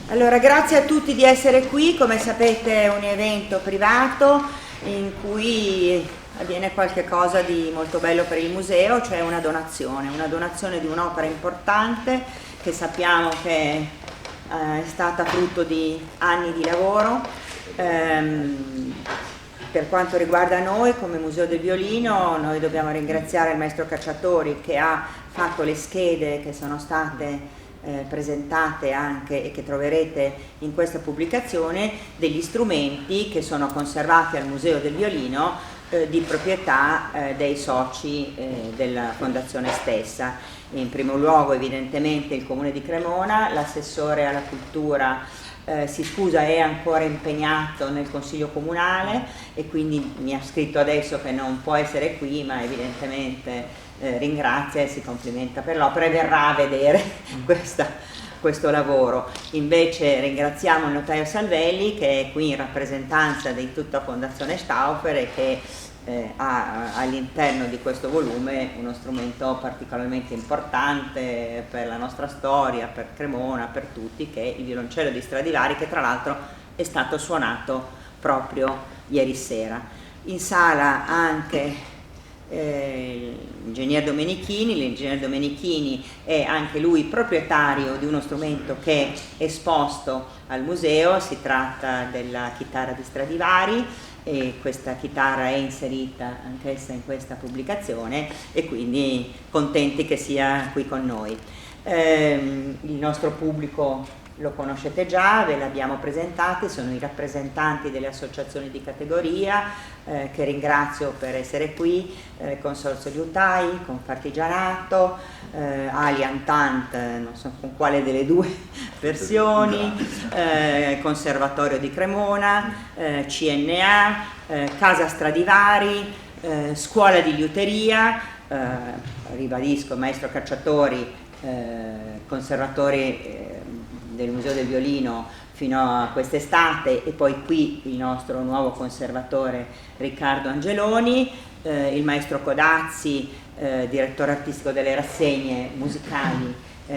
Allora, grazie a tutti di essere qui. Come sapete è un evento privato in cui avviene qualche cosa di molto bello per il museo, cioè una donazione di un'opera importante che sappiamo che è stata frutto di anni di lavoro. Per quanto riguarda noi come Museo del Violino, noi dobbiamo ringraziare il maestro Cacciatori che ha fatto le schede che sono state presentate anche e che troverete in questa pubblicazione, degli strumenti che sono conservati al Museo del Violino di proprietà dei soci della Fondazione stessa. In primo luogo evidentemente il Comune di Cremona, l'assessore alla cultura si scusa, è ancora impegnato nel Consiglio Comunale e quindi mi ha scritto adesso che non può essere qui, ma evidentemente ringrazia e si complimenta per l'opera e verrà a vedere questo lavoro. Invece ringraziamo il notaio Salvelli che è qui in rappresentanza di tutta Fondazione Stauffer e che ha all'interno di questo volume uno strumento particolarmente importante per la nostra storia, per Cremona, per tutti, che è il violoncello di Stradivari, che tra l'altro è stato suonato proprio ieri sera. In sala anche l'ingegner Domenichini è anche lui proprietario di uno strumento che è esposto al museo, si tratta della chitarra di Stradivari e questa chitarra è inserita anch'essa in questa pubblicazione e quindi contenti che sia qui con noi. Il nostro pubblico lo conoscete già, ve l'abbiamo presentati, sono i rappresentanti delle associazioni di categoria che ringrazio per essere qui, Consorzio Liutai, Confartigianato, Aliantant, non so con quale delle due versioni, Conservatorio di Cremona, CNA, Casa Stradivari, Scuola di Liuteria, ribadisco maestro Cacciatori, conservatori del Museo del Violino fino a quest'estate e poi qui il nostro nuovo conservatore Riccardo Angeloni, il maestro Codazzi, direttore artistico delle rassegne musicali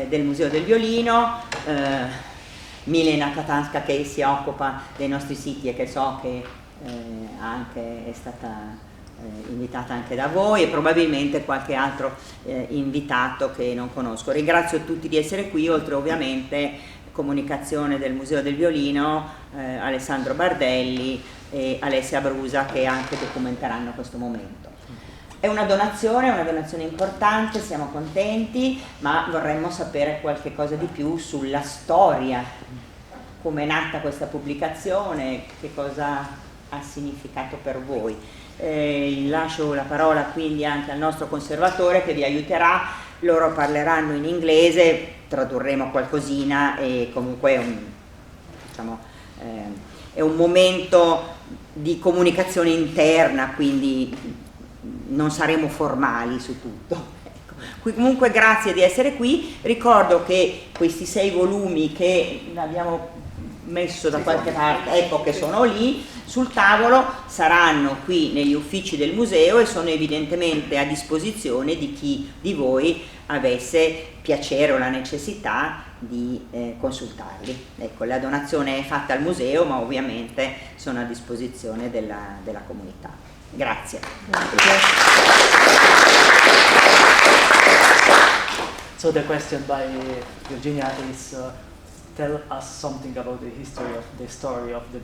del Museo del Violino, Milena Katanska che si occupa dei nostri siti e che so che anche è stata invitata anche da voi e probabilmente qualche altro invitato che non conosco. Ringrazio tutti di essere qui, oltre ovviamente comunicazione del Museo del Violino, Alessandro Bardelli e Alessia Brusa che anche documenteranno questo momento. È una donazione importante, siamo contenti, ma vorremmo sapere qualche cosa di più sulla storia, come è nata questa pubblicazione, che cosa ha significato per voi. Lascio la parola quindi anche al nostro conservatore che vi aiuterà, loro parleranno in inglese, tradurremo qualcosina e comunque è un momento di comunicazione interna, quindi non saremo formali su tutto. Ecco. Comunque grazie di essere qui, ricordo che questi 6 volumi che abbiamo messo da qualche parte, ecco che sono lì sul tavolo, saranno qui negli uffici del museo e sono evidentemente a disposizione di chi di voi avesse piacere o la necessità di consultarli. Ecco, la donazione è fatta al museo, ma ovviamente sono a disposizione della comunità. Grazie. So the question by Virginia is tell us something about the history of the story of the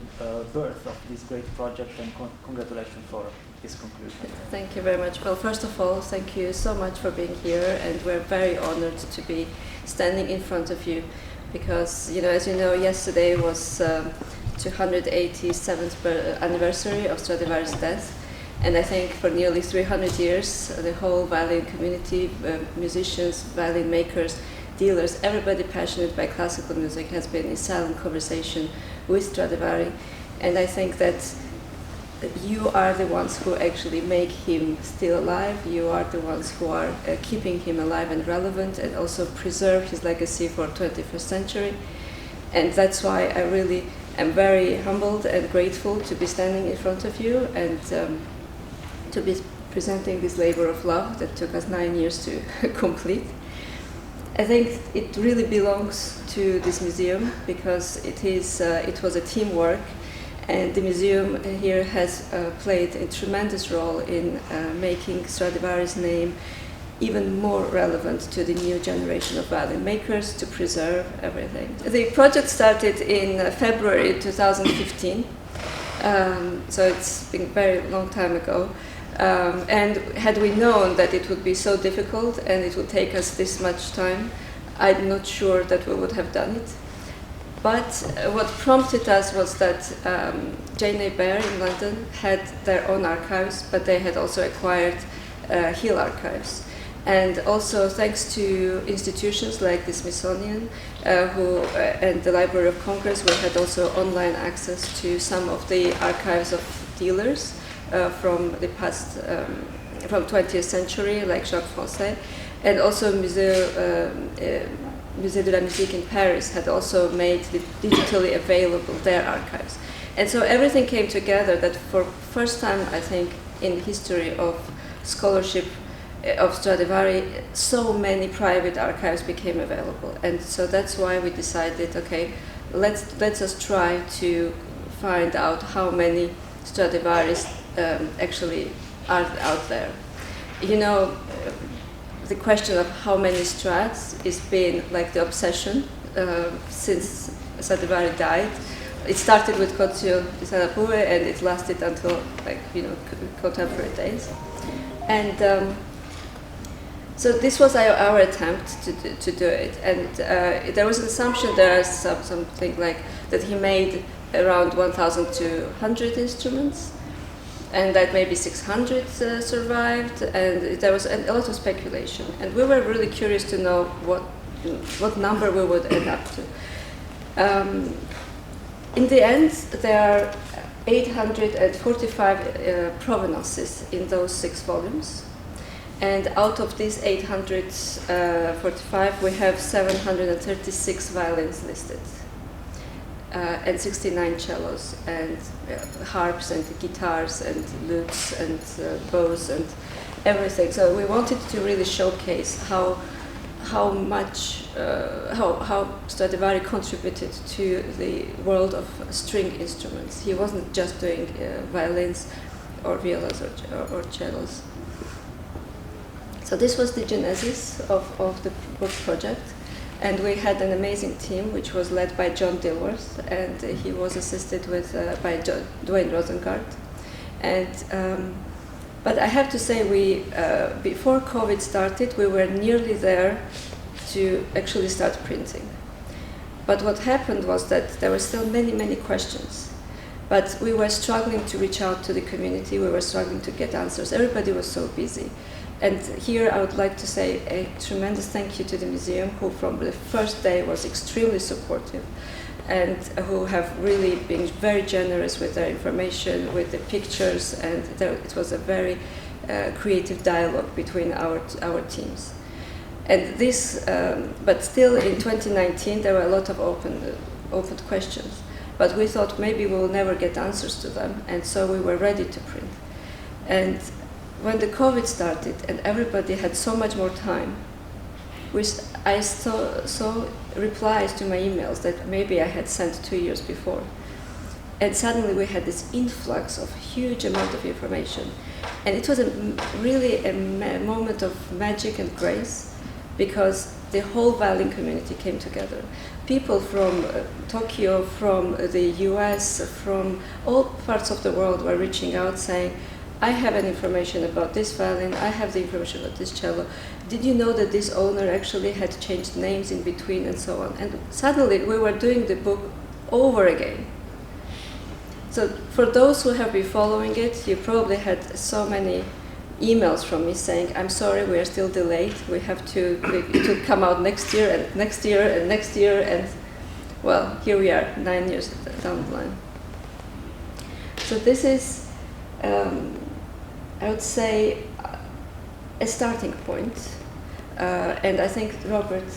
birth of this great project and congratulations for its conclusion. Thank you very much. Well, first of all, thank you so much for being here, and we're very honored to be standing in front of you because, as you know, yesterday was 287th anniversary of Stradivari's death, and I think for nearly 300 years the whole violin community, musicians, violin makers, dealers, everybody passionate by classical music has been in silent conversation with Stradivari, and I think that you are the ones who actually make him still alive. You are the ones who are keeping him alive and relevant and also preserve his legacy for 21st century, and that's why I really am very humbled and grateful to be standing in front of you and to be presenting this labor of love that took us 9 years to complete. I think it really belongs to this museum because it was a teamwork, and the museum here has played a tremendous role in making Stradivari's name even more relevant to the new generation of violin makers, to preserve everything. The project started in February 2015, so it's been a very long time ago. And had we known that it would be so difficult and it would take us this much time, I'm not sure that we would have done it. But what prompted us was that Beare in London had their own archives, but they had also acquired Hill archives. And also thanks to institutions like the Smithsonian and the Library of Congress, we had also online access to some of the archives of dealers from the past, from 20th century, like Jacques Français, and also Musée de la Musique in Paris had also made digitally available their archives. And so everything came together that for first time, I think, in history of scholarship of Stradivari, so many private archives became available. And so that's why we decided, okay, let's us try to find out how many Stradivaris actually are out there. You know, the question of how many Strats has been like the obsession since Stradivari died. It started with Cozio di Sarapuè and it lasted until, like, you know, contemporary days. And so this was our attempt to do it. And there was an assumption there something like that he made around 1,200 instruments, and that maybe 600 survived, and there was a lot of speculation. And we were really curious to know what number we would end up to. In the end, there are 845 provenances in those 6 volumes. And out of these 845, we have 736 violins listed, and 69 cellos, and harps, and guitars, and lutes, and bows, and everything. So we wanted to really showcase how Stradivari contributed to the world of string instruments. He wasn't just doing violins or violas or cellos. So this was the genesis of the book project, and we had an amazing team which was led by John Dilworth, and he was assisted by Dwayne Rosengart. And but I have to say, we before COVID started, we were nearly there to actually start printing. But what happened was that there were still many questions. But we were struggling to reach out to the community. We were struggling to get answers. Everybody was so busy. And here I would like to say a tremendous thank you to the museum, who from the first day was extremely supportive, and who have really been very generous with their information, with the pictures, and it was a very creative dialogue between our teams. And this, but still in 2019 there were a lot of open questions, but we thought maybe we will never get answers to them, and so we were ready to print. And when the COVID started and everybody had so much more time, I saw replies to my emails that maybe I had sent 2 years before. And suddenly we had this influx of huge amount of information. And it was really a moment of magic and grace, because the whole violin community came together. People from Tokyo, from the US, from all parts of the world were reaching out saying, I have an information about this violin, I have the information about this cello. Did you know that this owner actually had changed names in between, and so on? And suddenly we were doing the book over again. So for those who have been following it, you probably had so many emails from me saying, I'm sorry, we are still delayed. It will come out next year, and next year, and next year, and well, here we are, 9 years down the line. So this is, I would say, a starting point. And I think Robert,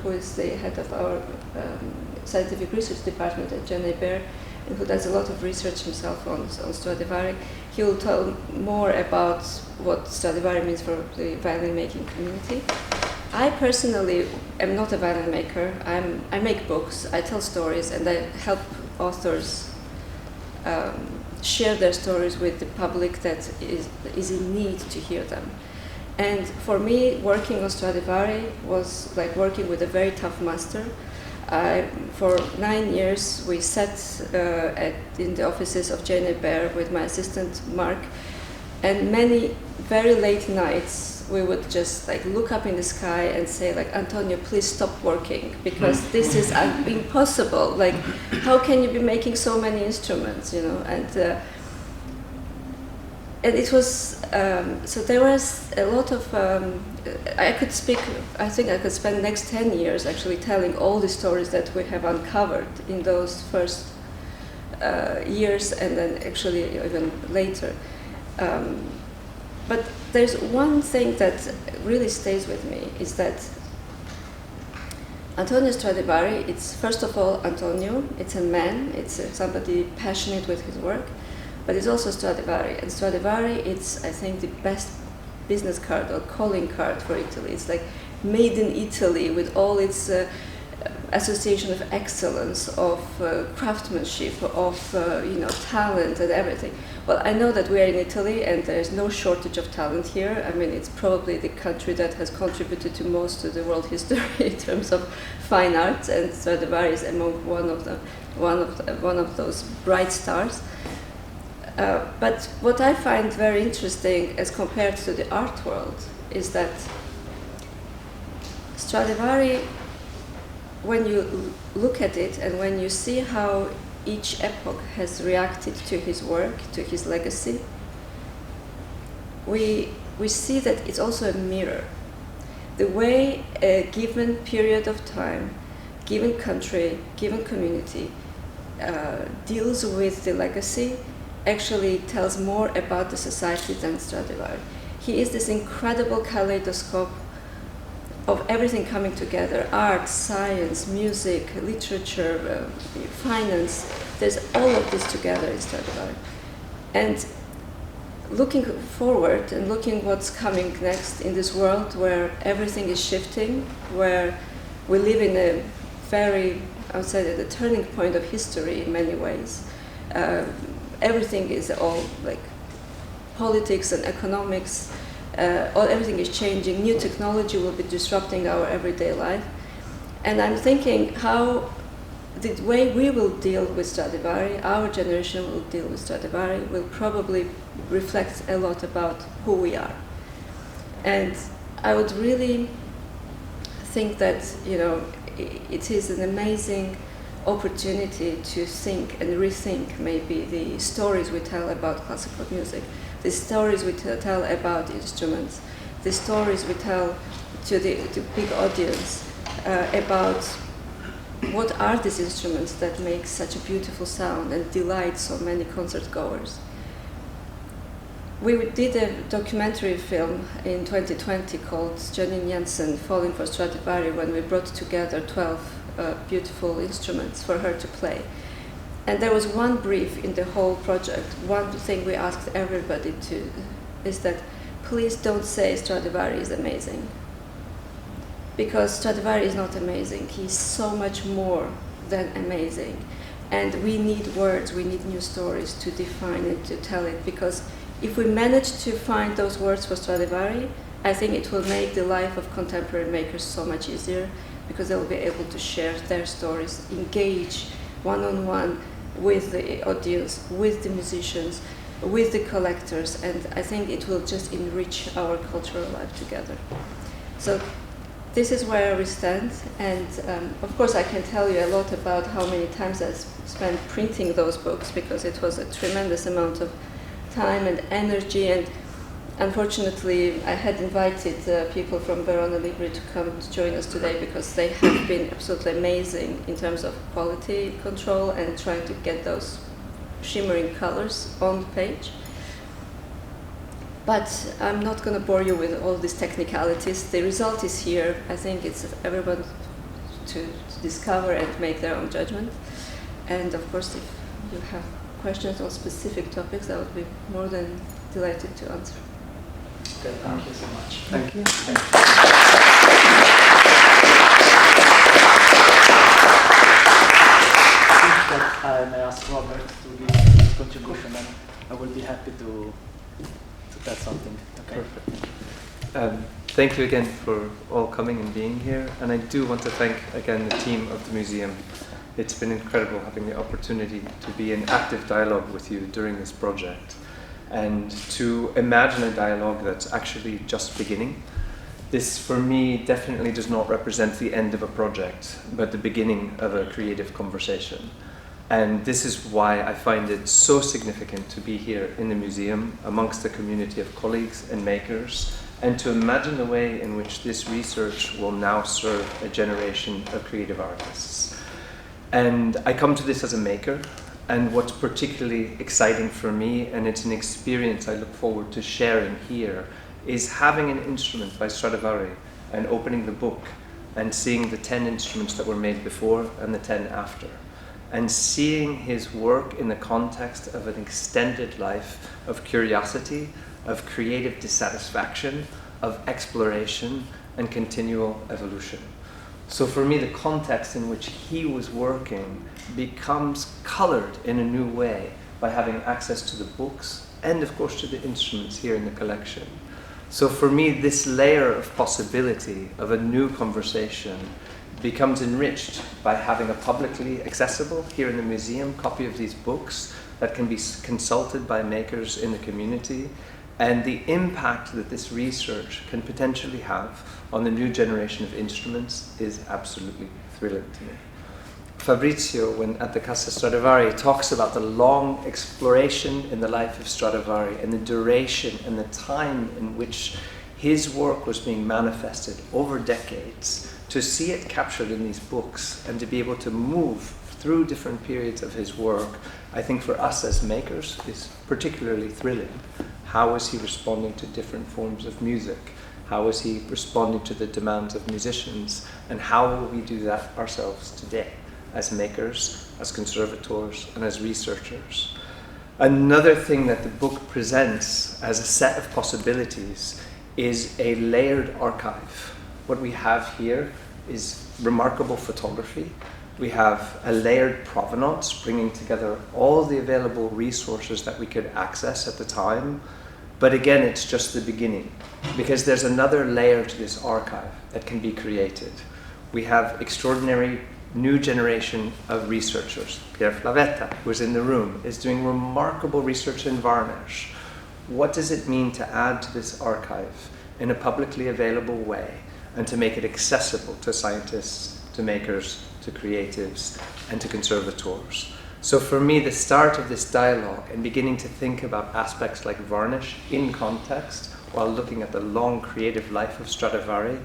who is the head of our scientific research department at Beare, and who does a lot of research himself on Stradivari, he will tell more about what Stradivari means for the violin making community. I personally am not a violin maker. I make books, I tell stories, and I help authors share their stories with the public that is in need to hear them. And for me, working on Stradivari was like working with a very tough master. For 9 years, we sat in the offices of Beare with my assistant Mark, and many very late nights we would just like look up in the sky and say like, Antonio, please stop working, because this is impossible. Like, how can you be making so many instruments, you know? And it was, so there was a lot of, I think I could spend the next 10 years actually telling all the stories that we have uncovered in those first years, and then actually even later. But there's one thing that really stays with me, is that Antonio Stradivari, it's first of all Antonio, it's a man, it's somebody passionate with his work, but it's also Stradivari. And Stradivari, it's, I think, the best business card or calling card for Italy. It's like made in Italy with all its association of excellence, of craftsmanship, of talent and everything. Well, I know that we are in Italy and there is no shortage of talent here. I mean, it's probably the country that has contributed to most of the world history in terms of fine arts, and Stradivari is among one of those bright stars. But what I find very interesting as compared to the art world is that Stradivari, when you look at it and when you see how each epoch has reacted to his work, to his legacy, we see that it's also a mirror. The way a given period of time, given country, given community deals with the legacy actually tells more about the society than Stradivari. He is this incredible kaleidoscope of everything coming together: art, science, music, literature, finance. There's all of this together in Stradivari. And looking forward and looking what's coming next in this world where everything is shifting, where we live in a very, I would say, the turning point of history in many ways. Everything is all like politics and economics. Everything is changing. New technology will be disrupting our everyday life. And I'm thinking how the way we will deal with Stradivari, our generation will deal with Stradivari, will probably reflect a lot about who we are. And I would really think that, it is an amazing opportunity to think and rethink maybe the stories we tell about classical music, the stories we tell about instruments, the stories we tell to the big audience about what are these instruments that make such a beautiful sound and delight so many concert goers. We did a documentary film in 2020 called Janine Jensen, Falling for Stradivari, when we brought together 12 beautiful instruments for her to play. And there was one brief in the whole project. One thing we asked everybody to is that please don't say Stradivari is amazing, because Stradivari is not amazing. He's so much more than amazing, and we need words, we need new stories to define it, to tell it, because if we manage to find those words for Stradivari, I think it will make the life of contemporary makers so much easier, because they'll be able to share their stories, engage one-on-one with the audience, with the musicians, with the collectors, and I think it will just enrich our cultural life together. So this is where we stand, and of course I can tell you a lot about how many times I spent printing those books, because it was a tremendous amount of time and energy, and unfortunately I had invited people from Verona Libri to come to join us today, because they have been absolutely amazing in terms of quality control and trying to get those shimmering colors on the page. But I'm not going to bore you with all these technicalities. The result is here. I think it's everyone to discover and make their own judgment. And of course, if you have questions on specific topics, I would be more than delighted to answer. Okay, thank you so much. Thank you. thank you again for all coming and being here. And I do want to thank again the team of the museum. It's been incredible having the opportunity to be in active dialogue with you during this project and to imagine a dialogue that's actually just beginning. This, for me, definitely does not represent the end of a project, but the beginning of a creative conversation. And this is why I find it so significant to be here in the museum amongst the community of colleagues and makers, and to imagine the way in which this research will now serve a generation of creative artists. And I come to this as a maker, and what's particularly exciting for me, and it's an experience I look forward to sharing here, is having an instrument by Stradivari and opening the book and seeing the 10 instruments that were made before and the 10 after, and seeing his work in the context of an extended life of curiosity, of creative dissatisfaction, of exploration, and continual evolution. So for me, the context in which he was working becomes colored in a new way by having access to the books and, of course, to the instruments here in the collection. So for me, this layer of possibility of a new conversation becomes enriched by having a publicly accessible, here in the museum, copy of these books that can be consulted by makers in the community, and the impact that this research can potentially have on the new generation of instruments is absolutely thrilling to me. Fabrizio, when at the Casa Stradivari, talks about the long exploration in the life of Stradivari and the duration and the time in which his work was being manifested over decades. To see it captured in these books and to be able to move through different periods of his work, I think for us as makers is particularly thrilling. How is he responding to different forms of music? How is he responding to the demands of musicians? And how will we do that ourselves today as makers, as conservators, and as researchers? Another thing that the book presents as a set of possibilities is a layered archive. What we have here is remarkable photography. We have a layered provenance, bringing together all the available resources that we could access at the time. But again, it's just the beginning, because there's another layer to this archive that can be created. We have extraordinary new generation of researchers. Pierre Flavetta, who is in the room, is doing remarkable research in varnish. What does it mean to add to this archive in a publicly available way and to make it accessible to scientists, to makers, to creatives, and to conservators? So for me, the start of this dialogue and beginning to think about aspects like varnish in context while looking at the long creative life of Stradivari,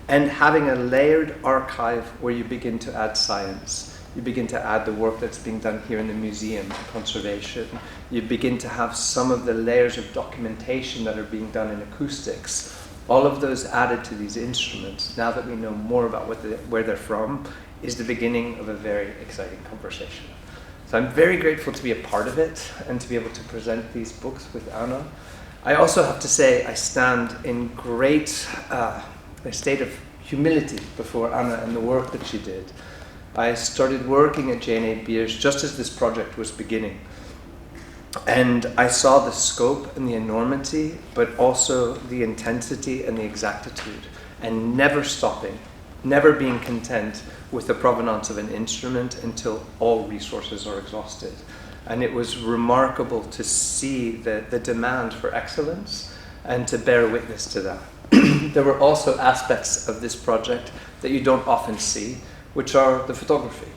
and having a layered archive where you begin to add science. You begin to add the work that's being done here in the museum, conservation. You begin to have some of the layers of documentation that are being done in acoustics. All of those added to these instruments, now that we know more about where they're from, is the beginning of a very exciting conversation. So I'm very grateful to be a part of it and to be able to present these books with Anna. I also have to say I stand in great a state of humility before Anna and the work that she did. I started working at J&A Beers just as this project was beginning. And I saw the scope and the enormity, but also the intensity and the exactitude, and never stopping, never being content with the provenance of an instrument until all resources are exhausted. And it was remarkable to see the demand for excellence and to bear witness to that. There were also aspects of this project that you don't often see, which are the photography.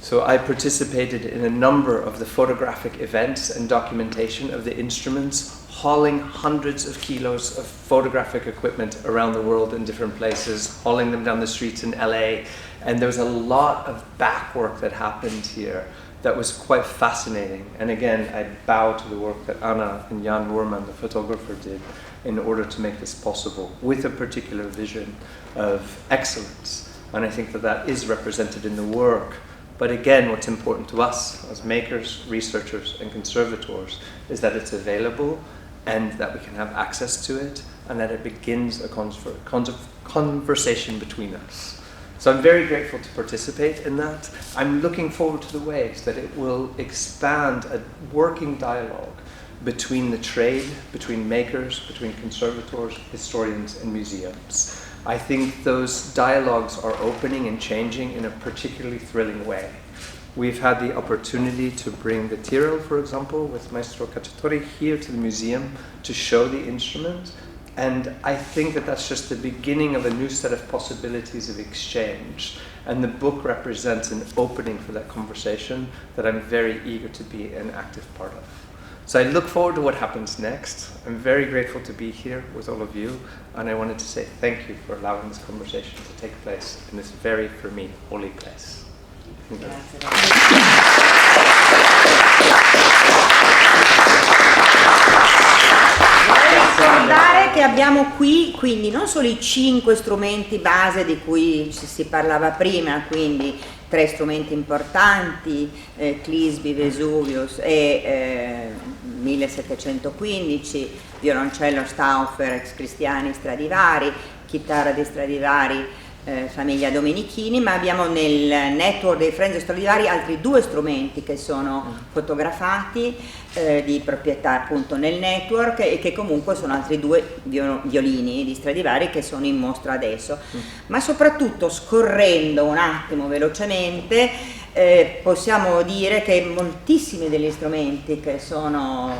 So I participated in a number of the photographic events and documentation of the instruments, hauling hundreds of kilos of photographic equipment around the world in different places, hauling them down the streets in LA. And there was a lot of back work that happened here that was quite fascinating. And again, I bow to the work that Anna and Jan Woerman, the photographer, did in order to make this possible with a particular vision of excellence. And I think that that is represented in the work. But again, what's important to us as makers, researchers, and conservators is that it's available and that we can have access to it and that it begins a conversation between us. So I'm very grateful to participate in that. I'm looking forward to the ways that it will expand a working dialogue between the trade, between makers, between conservators, historians and museums. I think those dialogues are opening and changing in a particularly thrilling way. We've had the opportunity to bring the Tyrol, for example, with Maestro Cacciatore here to the museum to show the instrument. And I think that that's just the beginning of a new set of possibilities of exchange. And the book represents an opening for that conversation that I'm very eager to be an active part of. So I look forward to what happens next. I'm very grateful to be here with all of you. And I wanted to say thank you for allowing this conversation to take place in this very, for me, holy place. Vorrei ricordare che abbiamo qui quindi non solo i 5 strumenti base di cui si parlava prima, quindi 3 strumenti importanti, Clisby, Vesuvius e 1715, violoncello Stauffer, ex Cristiani, Stradivari, chitarra di Stradivari, famiglia Domenichini, ma abbiamo nel network dei Friends Stradivari altri 2 strumenti che sono fotografati di proprietà appunto nel network e che comunque sono altri 2 violini di Stradivari che sono in mostra adesso. Ma soprattutto scorrendo un attimo velocemente possiamo dire che moltissimi degli strumenti che sono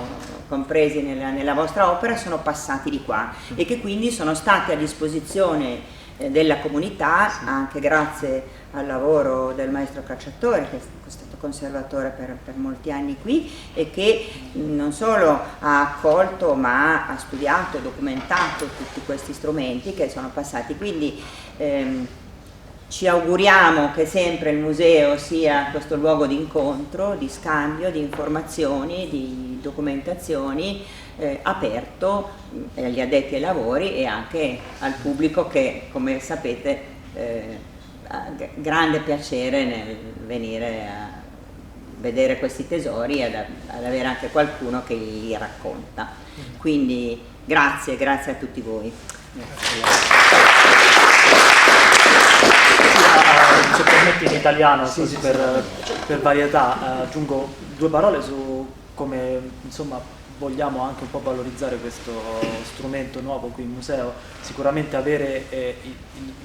compresi nella vostra opera sono passati di qua e che quindi sono stati a disposizione della comunità, anche grazie al lavoro del maestro Cacciatore, che è stato conservatore per molti anni qui e che non solo ha accolto ma ha studiato e documentato tutti questi strumenti che sono passati. Quindi ci auguriamo che sempre il museo sia questo luogo di incontro, di scambio, di informazioni, di documentazioni, aperto agli addetti ai lavori e anche al pubblico che, come sapete, ha grande piacere nel venire a vedere questi tesori e ad avere anche qualcuno che li racconta. Quindi grazie a tutti voi. Se permetti in italiano, così per varietà, aggiungo 2 parole su come insomma vogliamo anche un po' valorizzare questo strumento nuovo qui in museo. Sicuramente avere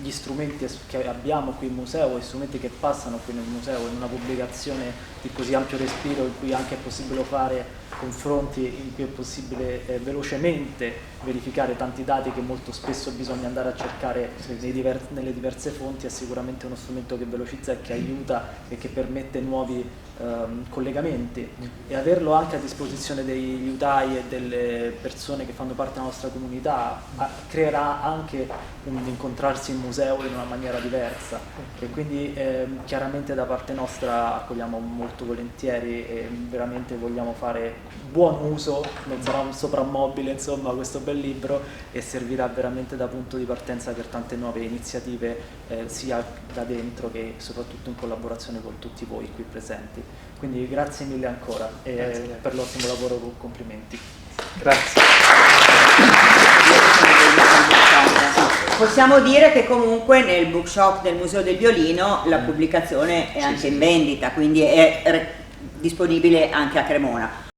gli strumenti che abbiamo qui in museo, gli strumenti che passano qui nel museo in una pubblicazione di così ampio respiro, in cui anche è possibile fare confronti, in cui è possibile velocemente verificare tanti dati che molto spesso bisogna andare a cercare nelle diverse fonti, è sicuramente uno strumento che velocizza e che aiuta e che permette nuovi collegamenti, e averlo anche a disposizione degli udai e delle persone che fanno parte della nostra comunità creerà anche un incontrarsi in museo in una maniera diversa, e quindi chiaramente da parte nostra accogliamo molto volentieri e veramente vogliamo fare buon uso, non sarà un soprammobile insomma questo bel libro, e servirà veramente da punto di partenza per tante nuove iniziative sia da dentro che soprattutto in collaborazione con tutti voi qui presenti. Quindi grazie mille ancora e per l'ottimo lavoro, complimenti. Grazie. Possiamo dire che comunque nel bookshop del Museo del Violino la pubblicazione è anche in vendita, quindi è disponibile anche a Cremona.